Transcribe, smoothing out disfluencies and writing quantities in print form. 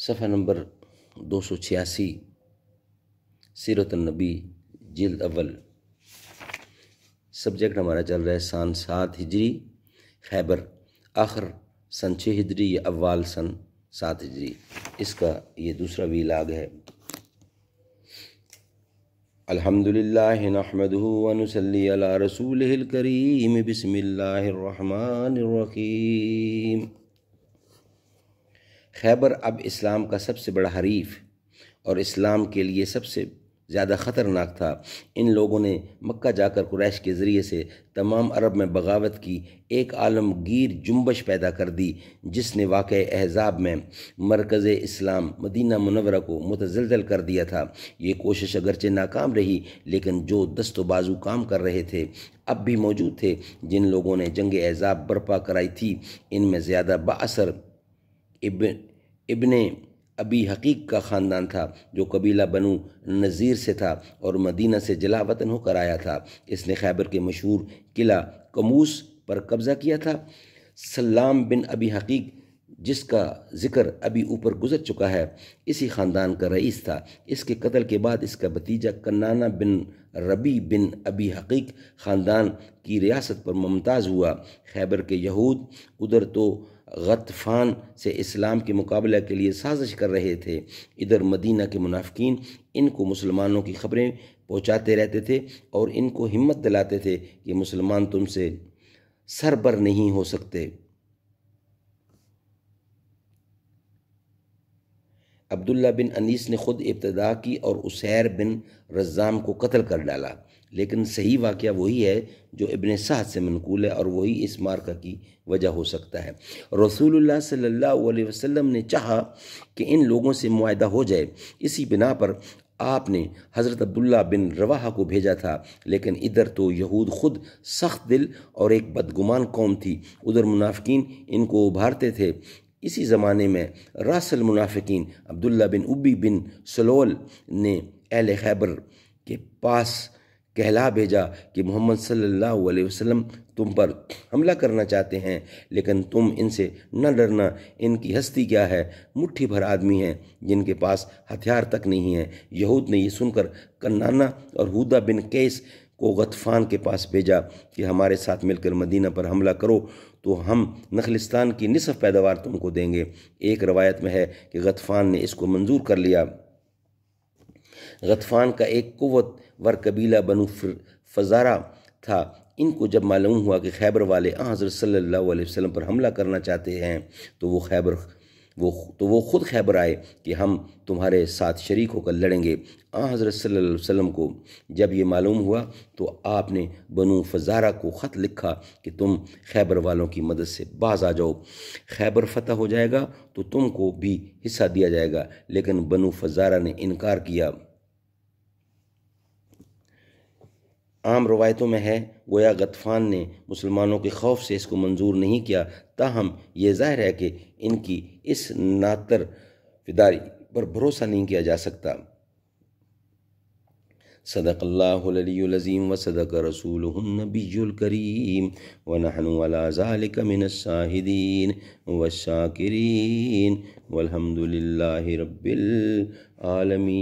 صفحہ نمبر 286 سیرت النبی جلد اول۔ سبجیکٹ ہمارا چل رہا ہے سن 7 ہجری خیبر، آخر سن 6 ہجری یا اول سن 7 ہجری۔ اس کا یہ دوسرا ویلاگ ہے۔ الحمدللہ نحمدہ ونصلی علی رسولہ الکریم، بسم اللہ الرحمن الرحیم۔ خیبر اب اسلام کا سب سے بڑا حریف اور اسلام کے لیے سب سے زیادہ خطرناک تھا۔ ان لوگوں نے مکہ جا کر قریش کے ذریعے سے تمام عرب میں بغاوت کی ایک عالمگیر جنبش پیدا کر دی، جس نے واقع احزاب میں مرکز اسلام مدینہ منورہ کو متزلزل کر دیا تھا۔ یہ کوشش اگرچہ ناکام رہی، لیکن جو دست و بازو کام کر رہے تھے اب بھی موجود تھے۔ جن لوگوں نے جنگ احزاب برپا کرائی تھی، ان میں زیادہ بااثر ابن ابی حقیق کا خاندان تھا، جو قبیلہ بنو نذیر سے تھا اور مدینہ سے جلا وطن ہو کر آیا تھا۔ اس نے خیبر کے مشہور قلعہ قموس پر قبضہ کیا تھا۔ سلام بن ابی حقیق، جس کا ذکر ابھی اوپر گزر چکا ہے، اسی خاندان کا رئیس تھا۔ اس کے قتل کے بعد اس کا بھتیجا کنانہ بن ربی بن ابی حقیق خاندان کی ریاست پر ممتاز ہوا۔ خیبر کے یہود ادھر تو غطفان سے اسلام کے مقابلہ کے لیے سازش کر رہے تھے، ادھر مدینہ کے منافقین ان کو مسلمانوں کی خبریں پہنچاتے رہتے تھے اور ان کو ہمت دلاتے تھے کہ مسلمان تم سے سربر نہیں ہو سکتے۔ عبداللہ بن انیس نے خود ابتدا کی اور اسیر بن رزام کو قتل کر ڈالا، لیکن صحیح واقعہ وہی ہے جو ابن سعد سے منقول ہے اور وہی اس مارکہ کی وجہ ہو سکتا ہے۔ رسول اللہ صلی اللہ علیہ وسلم نے چاہا کہ ان لوگوں سے معاہدہ ہو جائے، اسی بنا پر آپ نے حضرت عبداللہ بن رواحہ کو بھیجا تھا، لیکن ادھر تو یہود خود سخت دل اور ایک بدگمان قوم تھی، ادھر منافقین ان کو ابھارتے تھے۔ اسی زمانے میں راس المنافقین عبداللہ بن ابی بن سلول نے اہل خیبر کے پاس کہلا بھیجا کہ محمد صلی اللہ علیہ وسلم تم پر حملہ کرنا چاہتے ہیں، لیکن تم ان سے نہ ڈرنا۔ ان کی ہستی کیا ہے، مٹھی بھر آدمی ہیں جن کے پاس ہتھیار تک نہیں ہیں۔ یہود نے یہ سن کر کنانہ اور ہودہ بن قیس کو غطفان کے پاس بھیجا کہ ہمارے ساتھ مل کر مدینہ پر حملہ کرو تو ہم نخلستان کی نصف پیداوار تم کو دیں گے۔ ایک روایت میں ہے کہ غطفان نے اس کو منظور کر لیا۔ غطفان کا ایک قوت ور قبیلہ بنو فزارہ تھا۔ ان کو جب معلوم ہوا کہ خیبر والے حضرت صلی اللہ علیہ وسلم پر حملہ کرنا چاہتے ہیں تو وہ خود خیبر آئے کہ ہم تمہارے ساتھ شریک ہو کر لڑیں گے۔ حضرت صلی اللہ علیہ وسلم کو جب یہ معلوم ہوا تو آپ نے بنو فزارہ کو خط لکھا کہ تم خیبر والوں کی مدد سے باز آ جاؤ، خیبر فتح ہو جائے گا تو تم کو بھی حصہ دیا جائے گا، لیکن بنو فزارہ نے انکار کیا۔ عام روایتوں میں ہے گویا غطفان نے مسلمانوں کے خوف سے اس کو منظور نہیں کیا، تاہم یہ ظاہر ہے کہ ان کی اس ناتر فداری پر بھروسہ نہیں کیا جا سکتا۔ صدق اللہ العلی العظیم وصدق رسولہ النبی الکریم ونحن علی ذلک من الشاہدین والشاکرین والحمد للہ رب العالمین۔